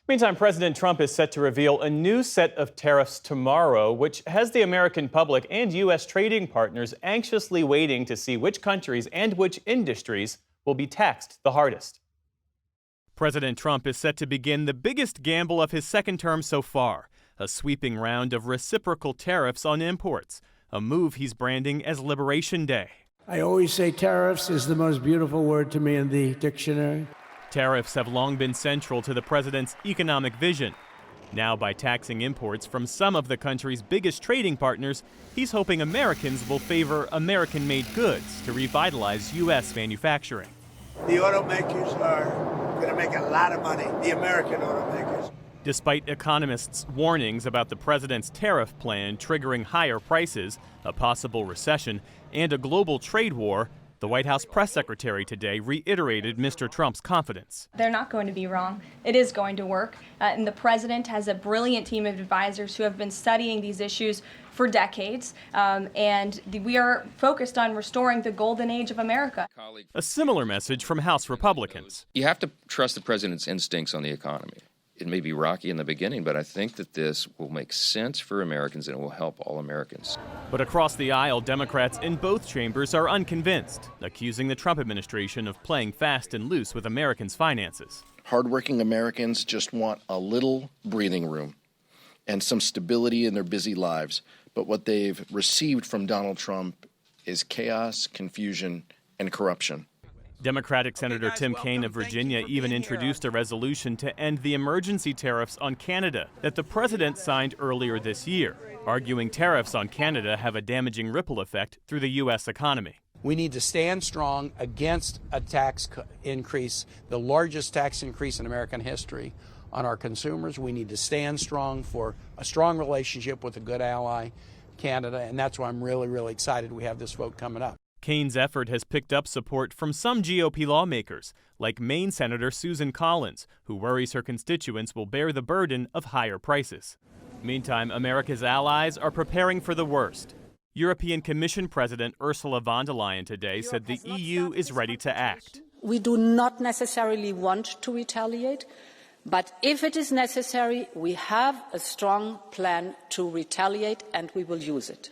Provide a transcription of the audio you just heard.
Meantime, President Trump is set to reveal a new set of tariffs tomorrow, which has the American public and U.S. trading partners anxiously waiting to see which countries and which industries will be taxed the hardest. President Trump is set to begin the biggest gamble of his second term so far, a sweeping round of reciprocal tariffs on imports, a move he's branding as Liberation Day. I always say tariffs is the most beautiful word to me in the dictionary. Tariffs have long been central to the president's economic vision. Now, by taxing imports from some of the country's biggest trading partners, he's hoping Americans will favor American-made goods to revitalize U.S. manufacturing. The automakers are going to make a lot of money, the American automakers. Despite economists' warnings about the president's tariff plan triggering higher prices, a possible recession, and a global trade war, the White House press secretary today reiterated Mr. Trump's confidence. They're not going to be wrong. It is going to work. And the president has a brilliant team of advisors who have been studying these issues for decades. And we are focused on restoring the golden age of America. A similar message from House Republicans. You have to trust the president's instincts on the economy. It may be rocky in the beginning, but I think that this will make sense for Americans and it will help all Americans. But across the aisle, Democrats in both chambers are unconvinced, accusing the Trump administration of playing fast and loose with Americans' finances. Hardworking Americans just want a little breathing room and some stability in their busy lives. But what they've received from Donald Trump is chaos, confusion, and corruption. Democratic Senator Tim Kaine of Virginia even introduced a resolution to end the emergency tariffs on Canada that the president signed earlier this year, arguing tariffs on Canada have a damaging ripple effect through the U.S. economy. We need to stand strong against a tax increase, the largest tax increase in American history, on our consumers. We need to stand strong for a strong relationship with a good ally, Canada, and that's why I'm really excited we have this vote coming up. Kaine's effort has picked up support from some GOP lawmakers, like Maine Senator Susan Collins, who worries her constituents will bear the burden of higher prices. Meantime, America's allies are preparing for the worst. European Commission President Ursula von der Leyen today said the EU is ready to act. We do not necessarily want to retaliate, but if it is necessary, we have a strong plan to retaliate and we will use it.